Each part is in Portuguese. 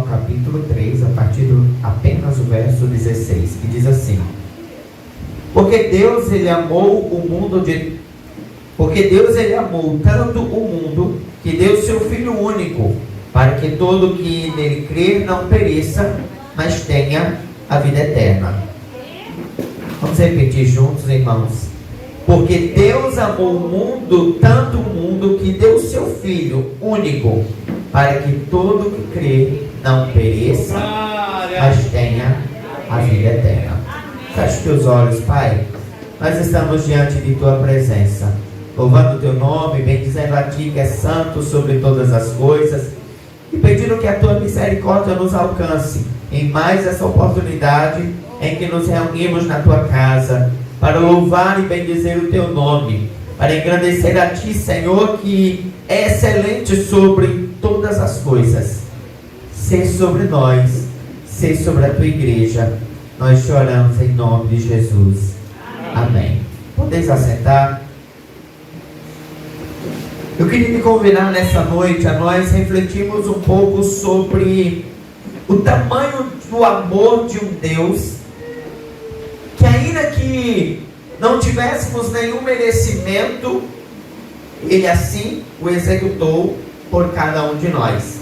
capítulo 3, a partir apenas do verso 16, que diz assim: Porque Deus ele amou tanto o mundo que deu seu Filho único, para que todo que nele crer não pereça, mas tenha a vida eterna. Vamos repetir juntos, irmãos. Porque Deus amou o mundo, tanto o mundo, que deu seu Filho único, para que todo que crê não pereça, mas tenha a vida eterna. Feche teus olhos, Pai. Nós estamos diante de Tua presença, louvando o Teu nome, bendizendo a Ti que é santo sobre todas as coisas, e pedindo que a Tua misericórdia nos alcance em mais essa oportunidade em que nos reunimos na Tua casa, para louvar e bendizer o Teu nome, para engrandecer a Ti, Senhor, que é excelente sobre todas as coisas. Ser sobre nós, ser sobre a Tua igreja. Nós te oramos em nome de Jesus. Amém. Podeis assentar? Eu queria te convidar nessa noite a nós refletirmos um pouco sobre o tamanho do amor de um Deus que, ainda que não tivéssemos nenhum merecimento, Ele assim o executou por cada um de nós.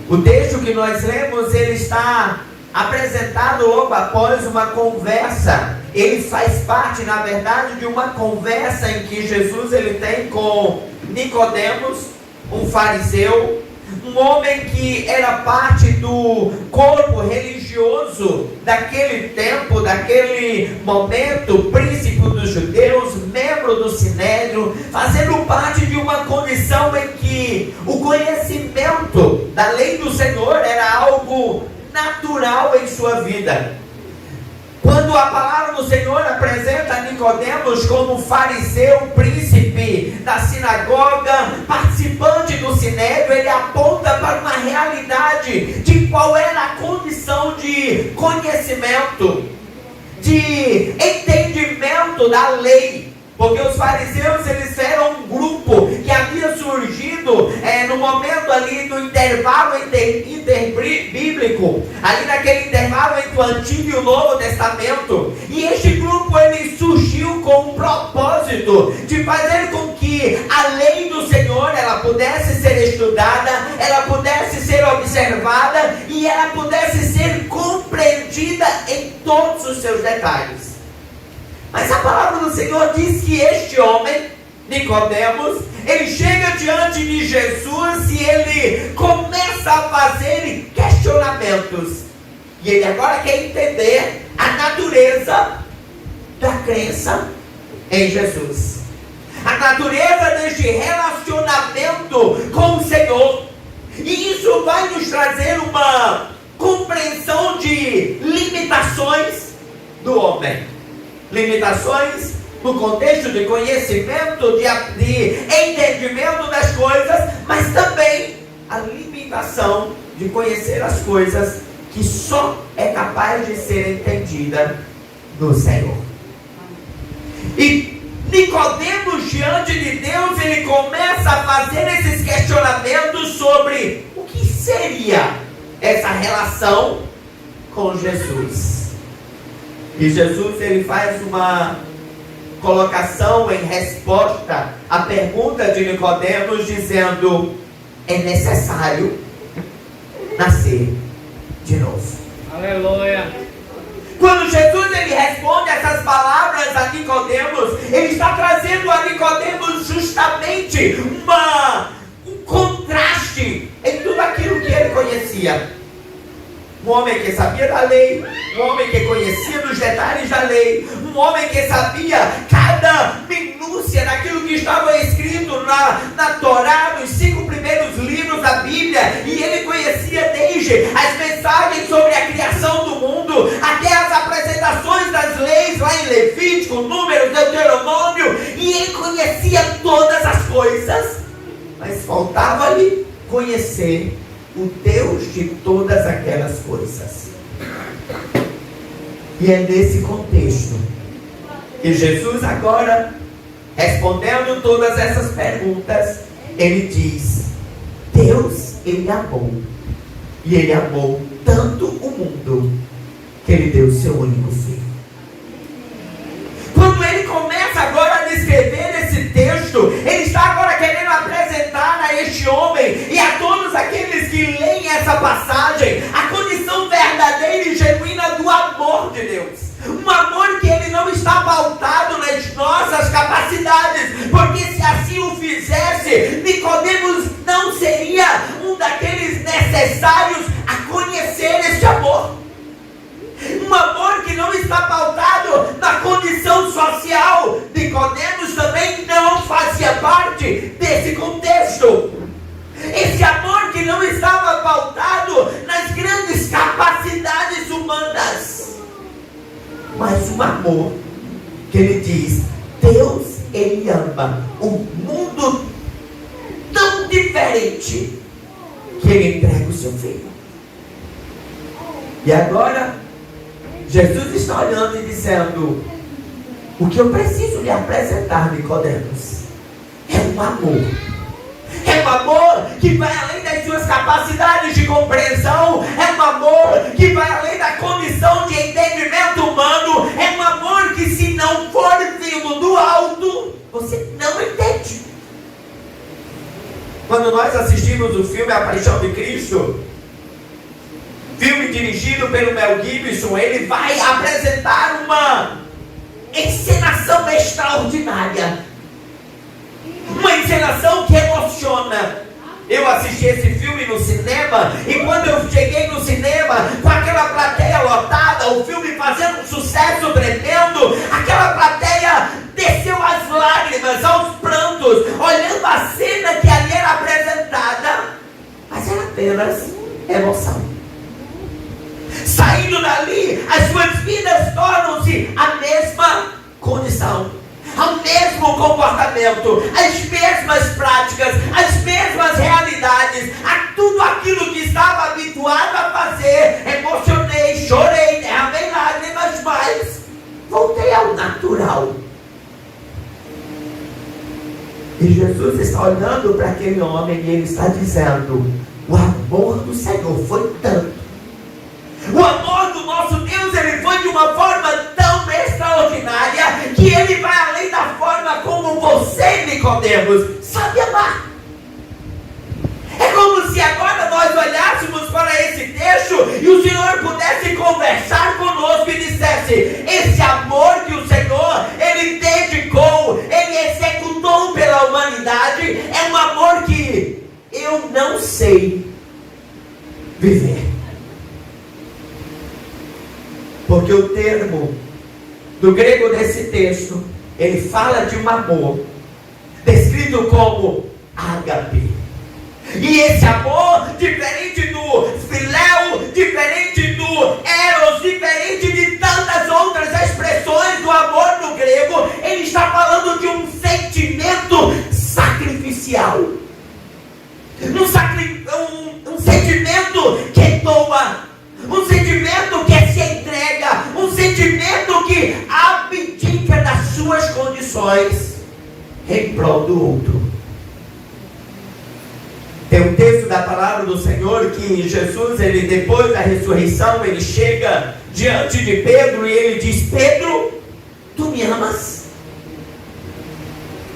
O texto que nós lemos, ele está apresentado logo após uma conversa. Ele faz parte, na verdade, de uma conversa em que Jesus ele tem com Nicodemos, um fariseu, um homem que era parte do corpo religioso daquele tempo, daquele momento, príncipe dos judeus, membro do Sinédrio, fazendo parte de uma condição em que o conhecimento da lei do Senhor era algo natural em sua vida. Quando a palavra do Senhor apresenta Nicodemos como fariseu, príncipe da sinagoga, participante do Sinédrio, ele aponta para uma realidade de qual era a condição de conhecimento, de entendimento da lei. Porque os fariseus, eles eram um grupo que havia surgido no momento ali do intervalo interbíblico, ali naquele intervalo entre o Antigo e o Novo Testamento. E este grupo, ele surgiu com o propósito de fazer com que a lei do Senhor, ela pudesse ser estudada, ela pudesse ser observada e ela pudesse ser compreendida em todos os seus detalhes. Mas a palavra do Senhor diz que este homem, Nicodemos, ele chega diante de Jesus e ele começa a fazer questionamentos. E ele agora quer entender a natureza da crença em Jesus, a natureza deste relacionamento com o Senhor. E isso vai nos trazer uma compreensão de limitações do homem. Limitações no contexto de conhecimento, de entendimento das coisas, mas também a limitação de conhecer as coisas que só é capaz de ser entendida no Senhor. E Nicodemos, diante de Deus, ele começa a fazer esses questionamentos sobre o que seria essa relação com Jesus. E Jesus, ele faz uma colocação em resposta à pergunta de Nicodemos, dizendo: é necessário nascer de novo. Aleluia. Quando Jesus ele responde essas palavras a Nicodemos, ele está trazendo a Nicodemos justamente um contraste em tudo aquilo que ele conhecia. Um homem que sabia da lei, um homem que conhecia dos detalhes da lei, um homem que sabia cada minúcia daquilo que estava escrito na Torá, nos 5 primeiros livros da Bíblia, e ele conhecia desde as mensagens sobre a criação do mundo, até as apresentações das leis lá em Levítico, Números, Deuteronômio, e ele conhecia todas as coisas, mas faltava-lhe conhecer o Deus de todas aquelas coisas. E é nesse contexto que Jesus agora, respondendo todas essas perguntas, ele diz: Deus, ele amou E Ele amou tanto o mundo que Ele deu o seu único filho. Quando Ele começa agora a descrever esse texto, Ele está agora querendo apresentar a este homem e a todos aqueles que leem essa passagem a condição verdadeira e genuína do amor de Deus. Um amor que Ele não está pautado nas nossas capacidades, porque se assim o fizesse, Nicodemos não seria um daqueles necessários a conhecer este amor. Um amor que não está pautado na condição social. Nicodemos também não fazia parte desse contexto. Esse amor que não estava pautado nas grandes capacidades humanas, mas um amor que Ele diz, Deus, Ele ama o mundo tão diferente que Ele entrega o seu filho. E agora Jesus está olhando e dizendo, o que eu preciso lhe apresentar, Nicodemos, é um amor. É um amor que vai além das suas capacidades de compreensão. É um amor que vai além da condição de entendimento humano. É um amor que, se não for vindo do alto, você não entende. Quando nós assistimos o filme A Paixão de Cristo, filme dirigido pelo Mel Gibson, ele vai apresentar uma encenação extraordinária. Uma encenação que emociona. Eu assisti esse filme no cinema, e quando eu cheguei no cinema, com aquela plateia lotada, o filme fazendo um sucesso tremendo, aquela plateia desceu às lágrimas, aos prantos, olhando a cena que ali era apresentada, mas era apenas emoção. Saindo dali, as suas vidas tornam-se a mesma condição, ao mesmo comportamento, as mesmas práticas, as mesmas realidades, a tudo aquilo que estava habituado a fazer. Emocionei, chorei, derramei lágrimas, mas voltei ao natural. E Jesus está olhando para aquele homem e Ele está dizendo, o amor do Senhor foi tanto. O amor do nosso Deus, Ele foi de uma forma tão extraordinária, que Ele vai além da forma como você, Nicodemos, sabe amar. É como se agora nós olhássemos para esse texto e o Senhor pudesse conversar conosco e dissesse, esse amor que o Senhor, Ele dedicou, Ele executou pela humanidade, é um amor que eu não sei viver. Porque o termo do grego desse texto, ele fala de um amor descrito como ágape. E esse amor, diferente do filéu, diferente do eros, diferente de tantas outras expressões do amor no grego, ele está falando de um sentimento sacrificial. Um sentimento que doa, um sentimento que se entrega, um sentimento que abdica das suas condições em prol do outro. Tem um texto da palavra do Senhor que Jesus, ele depois da ressurreição, ele chega diante de Pedro e ele diz, Pedro, tu me amas?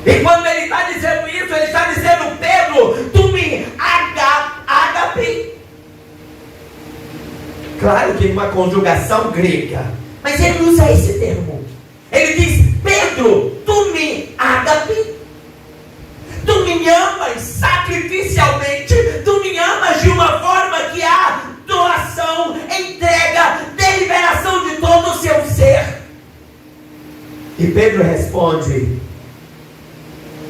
E quando ele está dizendo isso, ele está dizendo, Pedro, tu me agape. Claro que numa conjugação grega, mas ele usa esse termo. Ele diz, Pedro, tu me agape. Tu me amas sacrificialmente, tu me amas de uma forma que há doação, entrega, deliberação de todo o seu ser. E Pedro responde,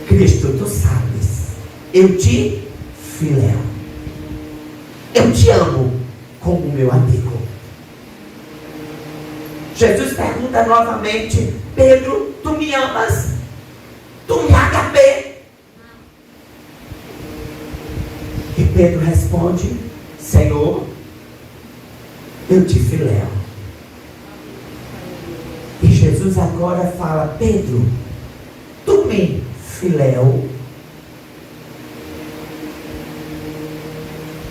Cristo, tu sabes, eu te filéu, eu te amo como meu amigo. Jesus pergunta novamente, Pedro, tu me amas? Tu me agape? E Pedro responde, Senhor, eu te filéu. E Jesus agora fala, Pedro, tu me filéu?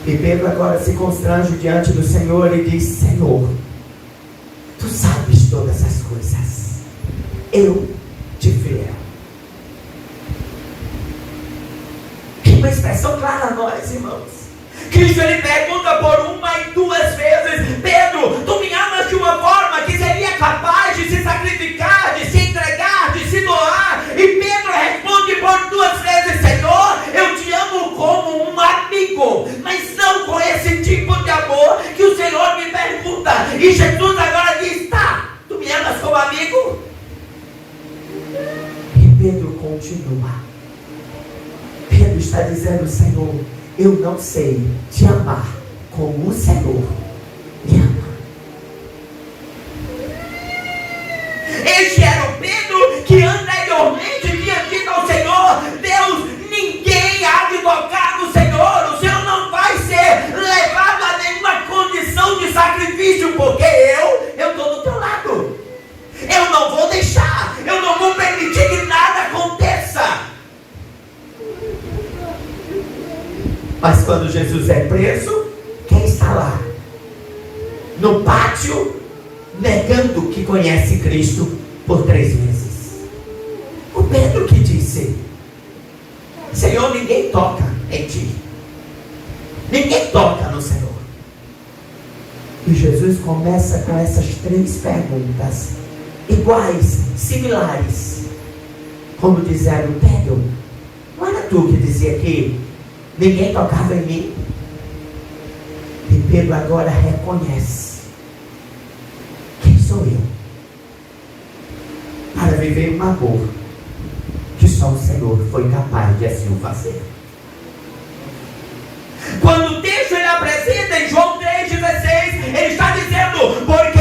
E Pedro agora se constrange diante do Senhor e diz: Senhor, tu sabes todas as coisas, eu te fiel. Uma expressão clara a nós, irmãos. Cristo, ele pergunta por uma e duas vezes: Pedro, tu me amas de uma forma que seria capaz de se sacrificar, de se entregar, de se doar? E Pedro responde por duas vezes: Senhor, eu te amo como um amigo, mas não com esse tipo de amor que o Senhor me pergunta. E Jesus agora diz: tá, tu me amas como amigo? E Pedro continua. Pedro está dizendo: Senhor, eu não sei te amar como o Senhor me ama. Este era o Pedro que anteriormente tinha dito ao Senhor: Deus, ninguém há de tocar no Senhor, o Senhor não vai ser levado a nenhuma condição de sacrifício, porque eu estou do teu lado, eu não vou deixar, eu não vou permitir que nada aconteça. Mas quando Jesus é preso, quem está lá? No pátio, negando que conhece Cristo por 3 vezes. O Pedro que disse: Senhor, ninguém toca em ti. Ninguém toca no Senhor. E Jesus começa com essas 3 perguntas, iguais, similares. Como disseram: Pedro, não era tu que dizia que ninguém tocava em mim? E Pedro agora reconhece: quem sou eu para viver um amor que só o Senhor foi capaz de assim o fazer? Quando o texto ele apresenta em João 3,16, ele está dizendo: porque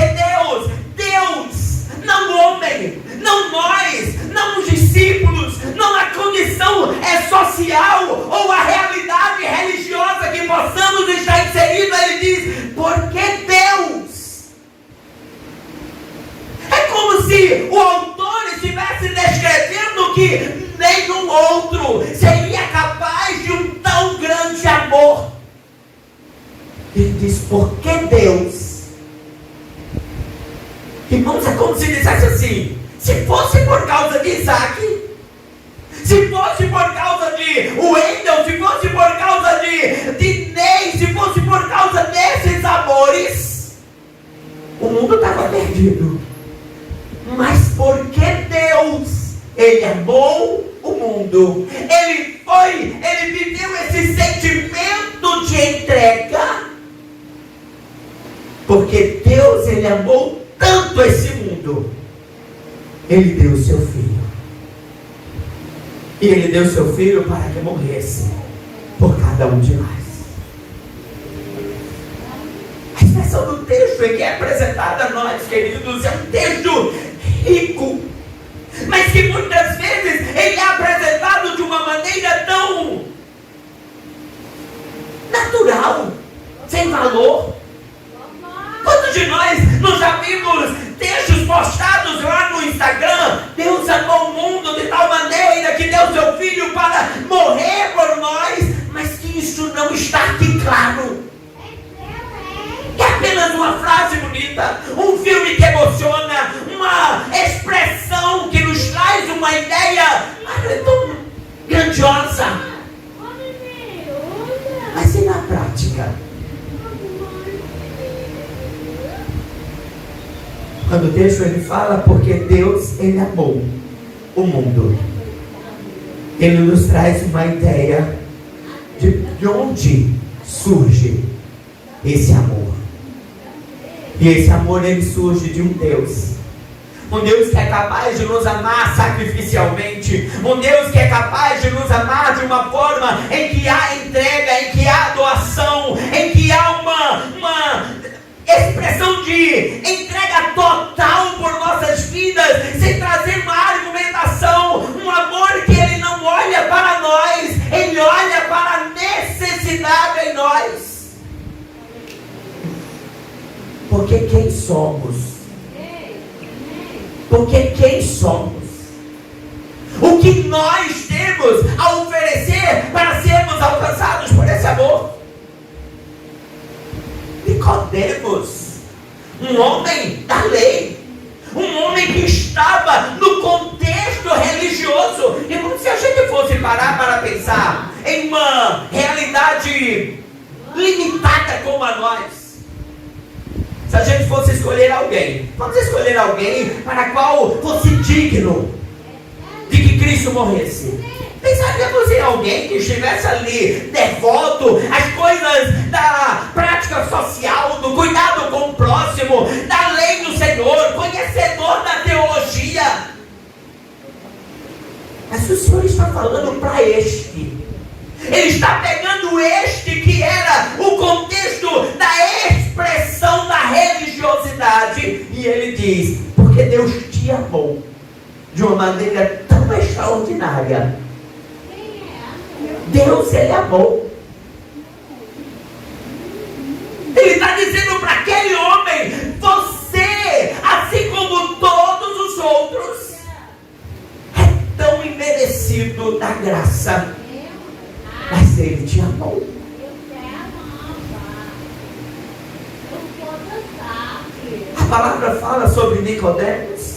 Deus, não o homem, não nós, não os discípulos, não a condição social ou a realidade religiosa que possamos estar inseridos, ele diz: porque Deus. É como se o autor estivesse descrevendo que nenhum outro seria capaz de um tão grande amor. Ele diz: porque Deus. Irmãos, é como se dissesse assim: se fosse por causa de Isaac, se fosse por causa de Wendel, se fosse por causa de Ney, se fosse por causa desses amores, o mundo estava perdido. Mas porque Deus, ele amou o mundo, ele viveu esse sentimento de entrega, porque Deus, ele amou tanto esse mundo, ele deu o seu filho. E ele deu seu filho para que morresse por cada um de nós. A expressão do texto que é apresentada a nós, queridos, é um texto rico, mas que muitas vezes ele é apresentado de uma maneira tão natural, sem valor. Quantos de nós não já vimos textos postados lá no Instagram? Deus amou o mundo de tal maneira que deu seu filho para morrer por nós, mas que isso não está aqui claro. É apenas uma frase bonita, um filme que emociona, uma expressão que nos traz uma ideia tão grandiosa. Mas e na prática? Quando o texto ele fala porque Deus, ele amou o mundo, ele nos traz uma ideia de onde surge esse amor. E esse amor, ele surge de um Deus que é capaz de nos amar sacrificialmente, um Deus que é capaz de nos amar de uma forma em que há entrega, em que há doação, em que há uma expressão de entrega total por nossas vidas, sem trazer uma argumentação, um amor que ele não olha para nós, ele olha para a necessidade em nós. Porque quem somos? Porque quem somos? O que nós temos a oferecer para sermos alcançados por esse amor? Nicodemos, um homem da lei, um homem que estava no contexto religioso. E se a gente fosse parar para pensar em uma realidade limitada como a nós, se a gente fosse escolher alguém, vamos escolher alguém para a qual fosse digno de que Cristo morresse. Pensaríamos em alguém que estivesse ali, devoto às coisas da prática social, do cuidado com o próximo, da lei do Senhor, conhecedor da teologia. Mas o Senhor está falando para este. Ele está pegando este que era o contexto da expressão da religiosidade. E ele diz, porque Deus te amou de uma maneira tão extraordinária. Deus, Ele amou. Ele está dizendo para aquele homem, você, assim como todos os outros, é tão imerecido da graça. Mas Ele te amou. A palavra fala sobre Nicodemos.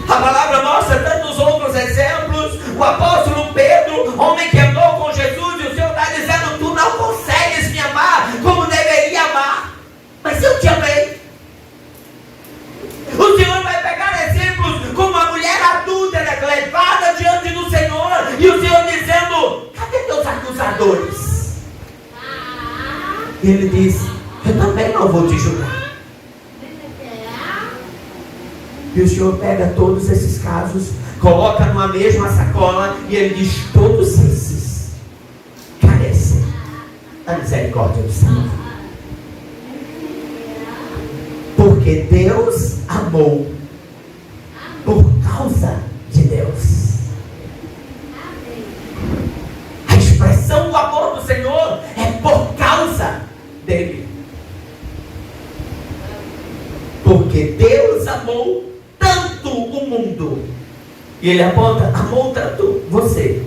A palavra mostra tantos outros exemplos. O apóstolo Pedro, homem que andou com Jesus, e o Senhor está dizendo, tu não consegues me amar como deveria amar, mas eu te amei. O Senhor vai pegar exemplos como a mulher adúltera levada diante do Senhor, e o Senhor dizendo, cadê teus acusadores? E ele diz, eu também não vou te julgar. E o Senhor pega todos esses casos, coloca numa mesma sacola, e Ele diz, todos esses carecem da misericórdia do Senhor. Porque Deus amou por causa de Deus. A expressão do amor do Senhor é por causa dele. Porque Deus amou tanto o mundo. E ele aponta, amou tanto você.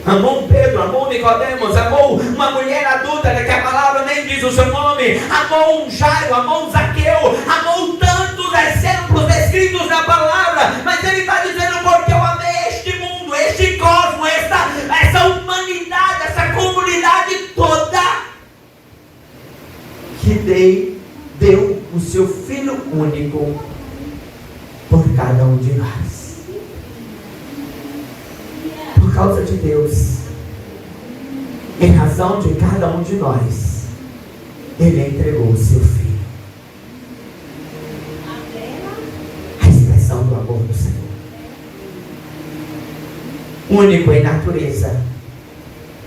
Amou Pedro, amou Nicodemos, amou uma mulher adúltera, que a palavra nem diz o seu nome. Amou um Jairo, amou um Zaqueu, amou tantos exemplos descritos na palavra. Mas ele está dizendo, porque eu amei este mundo, este cosmos, essa humanidade, essa comunidade toda, que deu o seu Filho único por cada um de nós. Por causa de Deus, em razão de cada um de nós, Ele entregou o seu Filho. A expressão do amor do Senhor. Único em natureza,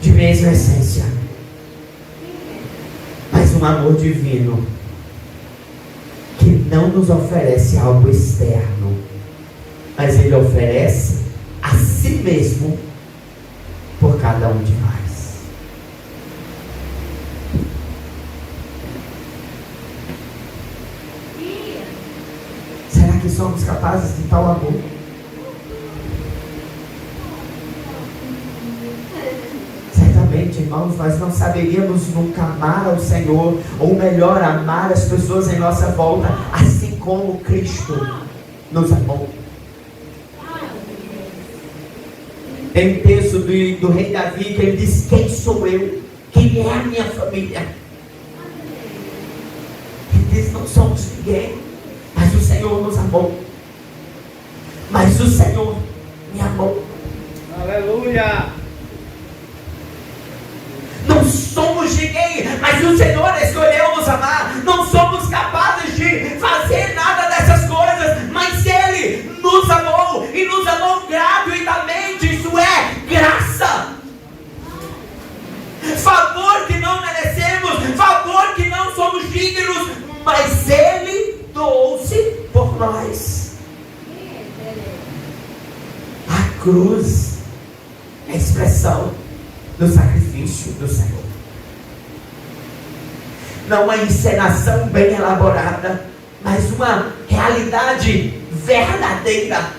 de mesma essência, mas um amor divino, que não nos oferece algo externo, mas Ele oferece a si mesmo por cada um de nós. Será que somos capazes de tal amor? Certamente, irmãos, nós não saberíamos nunca amar ao Senhor, ou melhor, amar as pessoas em nossa volta, assim como Cristo nos amou. Tem um texto do rei Davi que ele diz, quem sou eu? Quem é a minha família? Ele diz, não somos ninguém, mas o Senhor nos amou. Mas o Senhor me amou. Aleluia! Não somos ninguém, mas o Senhor escolheu nos amar. Não somos capazes de fazer nada dessas coisas, mas Ele nos amou, e nos amou gratuitamente. Isso é graça. Favor que não merecemos, favor que não somos dignos, mas Ele doou-se por nós. A cruz é a expressão do sacrifício do Senhor. Não uma encenação bem elaborada, mas uma realidade verdadeira.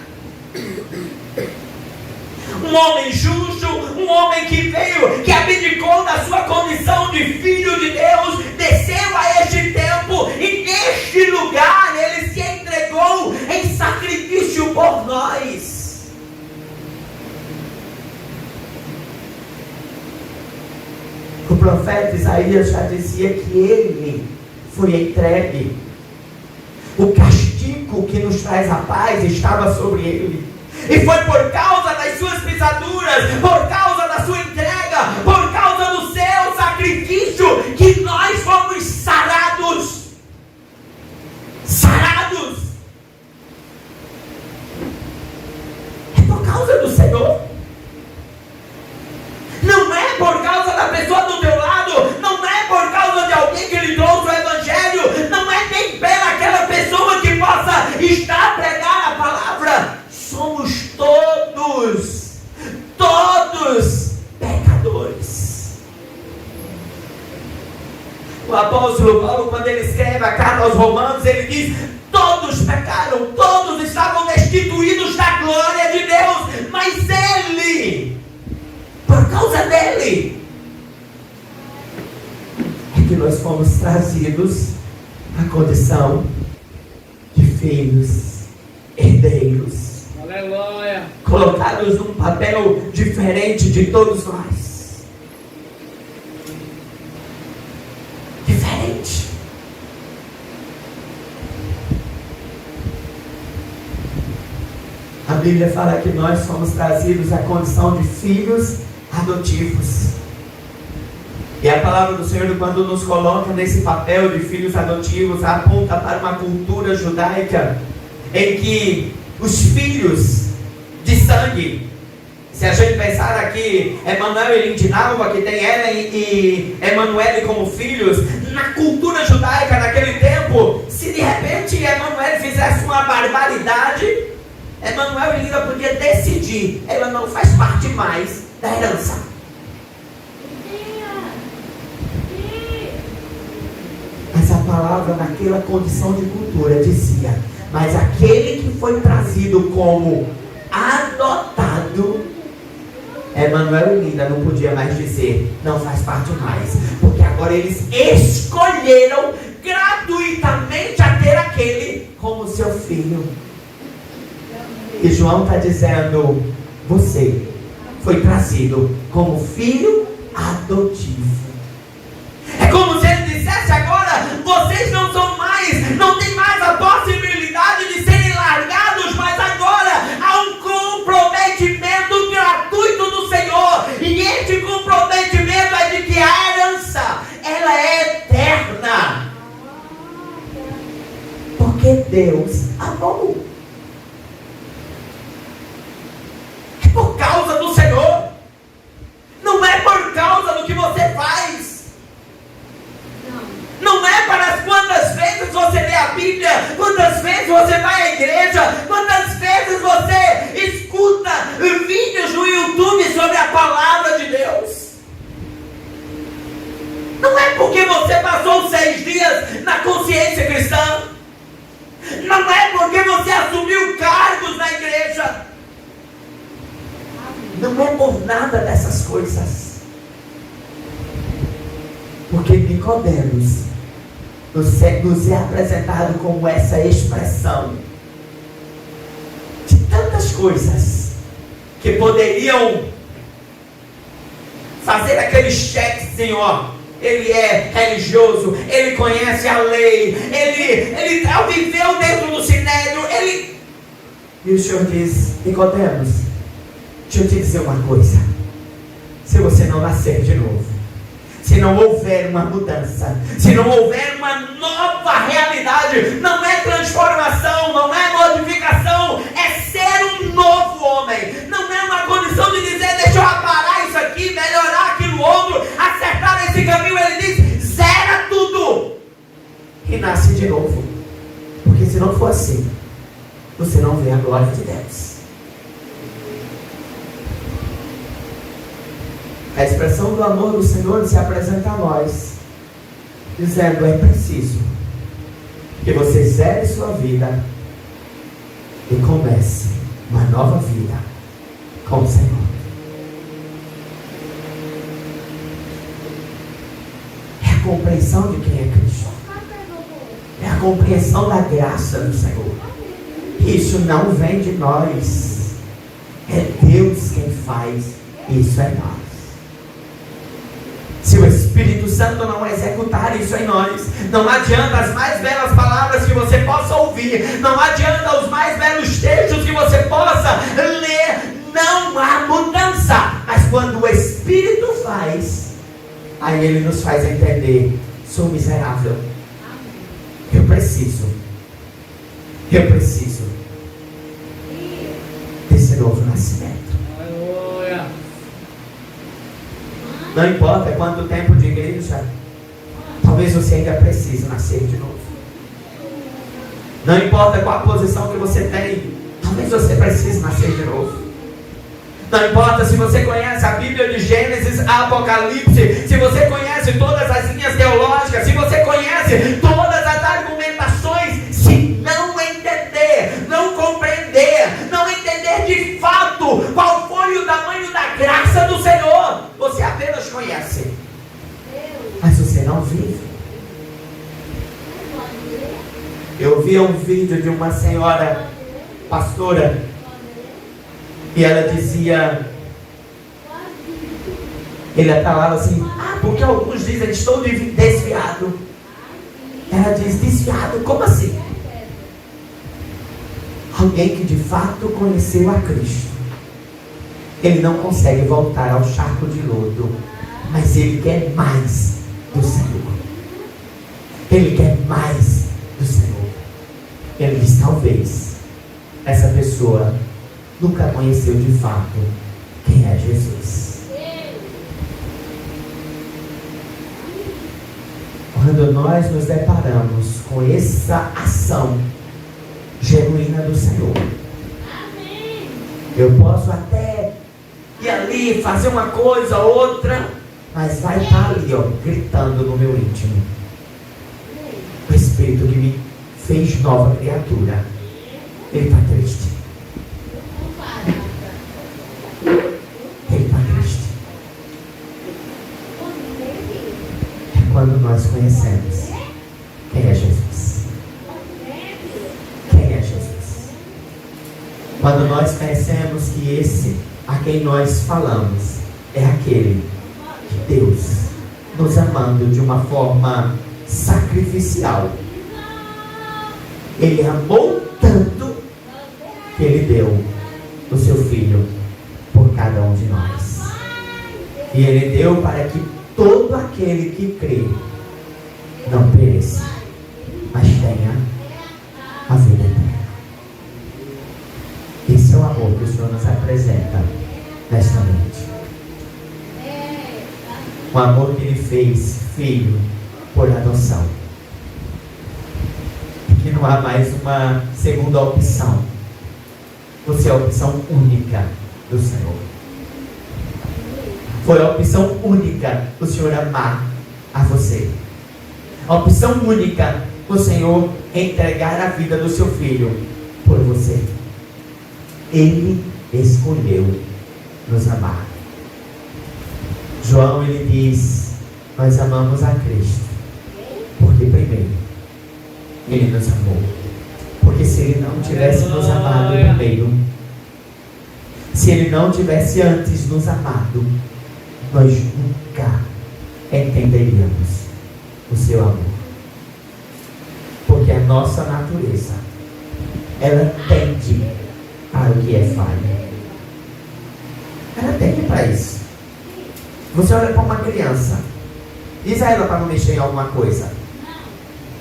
um homem justo, um homem que veio, que abdicou da sua condição de filho de Deus, desceu a este tempo e neste lugar ele se entregou em sacrifício por nós. O profeta Isaías já dizia que ele foi entregue. O castigo que nos traz a paz estava sobre ele. E foi por causa das suas pisaduras, por causa da sua entrega, por causa do seu sacrifício, que nós fomos sarados. Sarados. É por causa do Senhor. Não é por causa da pessoa do teu lado, não é por causa de alguém que lhe trouxe o Evangelho, não é nem pela aquela pessoa que possa estar a pregar a palavra. Somos todos pecadores. O apóstolo Paulo, quando ele escreve a carta aos Romanos, ele diz: todos pecaram, todos estavam destituídos da glória de Deus, mas ele, por causa dele, é que nós fomos trazidos à condição de filhos, herdeiros. Aleluia. Colocados num papel diferente de todos nós. Diferente. A Bíblia fala que nós somos trazidos à condição de filhos adotivos. E a palavra do Senhor, quando nos coloca nesse papel de filhos adotivos, aponta para uma cultura judaica em que os filhos de sangue, se a gente pensar aqui, Emanuel e Lindinalva, que tem Ellen e Emanuele como filhos, na cultura judaica naquele tempo, se de repente Emanuele fizesse uma barbaridade, Emanuel e Linda podia decidir, ela não faz parte mais da herança. Mas a palavra naquela condição de cultura dizia: mas aquele que foi trazido como adotado, Emanuel e Linda não podia mais dizer, não faz parte mais, porque agora eles escolheram gratuitamente a ter aquele como seu filho. E João está dizendo: você foi trazido como filho adotivo. É como se ele dissesse agora: vocês não são mais, não tem mais a possibilidade de serem largados, mas agora há um comprometimento gratuito do Senhor. E este comprometimento é de que a herança, ela é eterna. Porque Deus amou. É por causa do Senhor. Não é por causa do que você faz. Não é para quantas vezes você lê a Bíblia, quantas vezes você vai à igreja, quantas vezes você escuta vídeos no YouTube sobre a palavra de Deus. Não é porque você passou 6 dias na consciência cristã. Não é porque você assumiu cargos na igreja. Não é por nada dessas coisas. Porque Nicodemos nos é apresentado como essa expressão de tantas coisas que poderiam fazer aquele cheque, ó, ele é religioso, ele conhece a lei, ele viveu dentro do sinédrio, E o Senhor diz: Nicodemos, deixa eu te dizer uma coisa, se você não nascer de novo, se não houver uma mudança, se não houver uma nova realidade, não é transformação, não é modificação, é ser um novo homem. Não é uma condição de dizer: deixa eu aparar isso aqui, melhorar aquilo outro, acertar esse caminho. Ele diz: zera tudo e nasce de novo. Porque se não for assim, você não vê a glória de Deus. A expressão do amor do Senhor se apresenta a nós, dizendo: é preciso que você zere sua vida e comece uma nova vida com o Senhor. compreensão de quem é Cristo. É a compreensão da graça do Senhor. Isso não vem de nós. É Deus quem faz. Isso é nós. Se o Espírito Santo não executar isso em nós, não adianta as mais belas palavras que você possa ouvir, não adianta os mais belos textos que você possa ler, não há mudança. Mas quando o Espírito faz, aí Ele nos faz entender: sou miserável, eu preciso desse novo nascimento. Não importa quanto tempo de igreja, talvez você ainda precise nascer de novo. Não importa qual a posição que você tem, talvez você precise nascer de novo. Não importa se você conhece a Bíblia de Gênesis a Apocalipse, se você conhece todas as linhas teológicas, se você conhece todas as argumentações, se não entender, não compreender, não entender de fato qual foi o tamanho da graça do Senhor, você apenas conhece, mas você não vive. Eu vi um vídeo de uma senhora pastora e ela dizia, ele falava assim: porque alguns dizem que estou desviado. Ela diz: desviado? Como assim? Alguém que de fato conheceu a Cristo, ele não consegue voltar ao charco de lodo, mas ele quer mais do Senhor. Ele quer mais do Senhor. Ele diz: talvez essa pessoa nunca conheceu de fato quem é Jesus. Quando nós nos deparamos com essa ação genuína do Senhor, eu posso até ir ali, fazer uma coisa, outra, mas vai estar ali, gritando no meu íntimo: o Espírito que me fez nova criatura, ele está triste. Ele está triste. É quando nós conhecemos quem é Jesus. Quem é Jesus? Quando nós conhecemos que esse a quem nós falamos é aquele de Deus, nos amando de uma forma sacrificial. Ele amou tanto que Ele deu o seu Filho por cada um de nós. E Ele deu para que todo aquele que crê não pereça, mas tenha a vida eterna. Esse é o amor que o Senhor nos apresenta nesta noite. O amor que Ele fez filho por adoção. Que não há mais uma segunda opção. Você é a opção única do Senhor. Foi a opção única do Senhor amar a você. A opção única do Senhor entregar a vida do seu filho por você. Ele escolheu nos amar. João, ele diz: nós amamos a Cristo porque primeiro Ele nos amou. Porque se Ele não tivesse nos amado primeiro, se Ele não tivesse antes nos amado, nós nunca entenderíamos o seu amor. Porque a nossa natureza, ela tende para o que é falha. Ela tende para isso. Você olha para uma criança, diz a ela para não mexer em alguma coisa,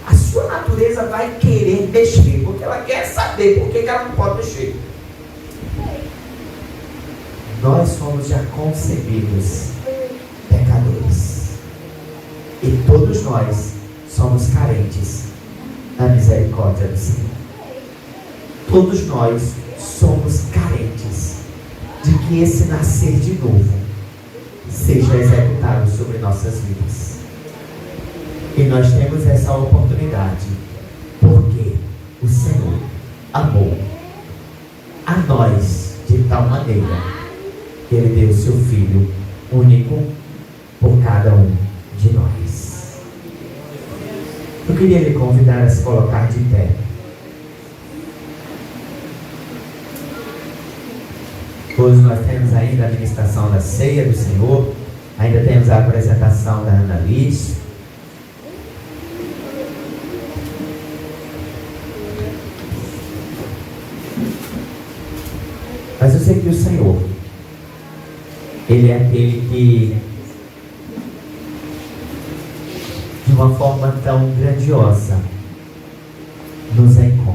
a sua natureza vai querer mexer, porque ela quer saber por que ela não pode mexer. Nós fomos já concebidos pecadores, e todos nós somos carentes da misericórdia do Senhor. Todos nós somos carentes de que esse nascer de novo seja executado sobre nossas vidas. E nós temos essa oportunidade porque o Senhor amou a nós de tal maneira que Ele deu o seu Filho único por cada um de nós. Eu queria lhe convidar a se colocar de pé. Hoje nós temos ainda a ministração da ceia do Senhor, ainda temos a apresentação da Ana Liz. Mas eu sei que o Senhor, Ele é aquele que, de uma forma tão grandiosa, nos encontra.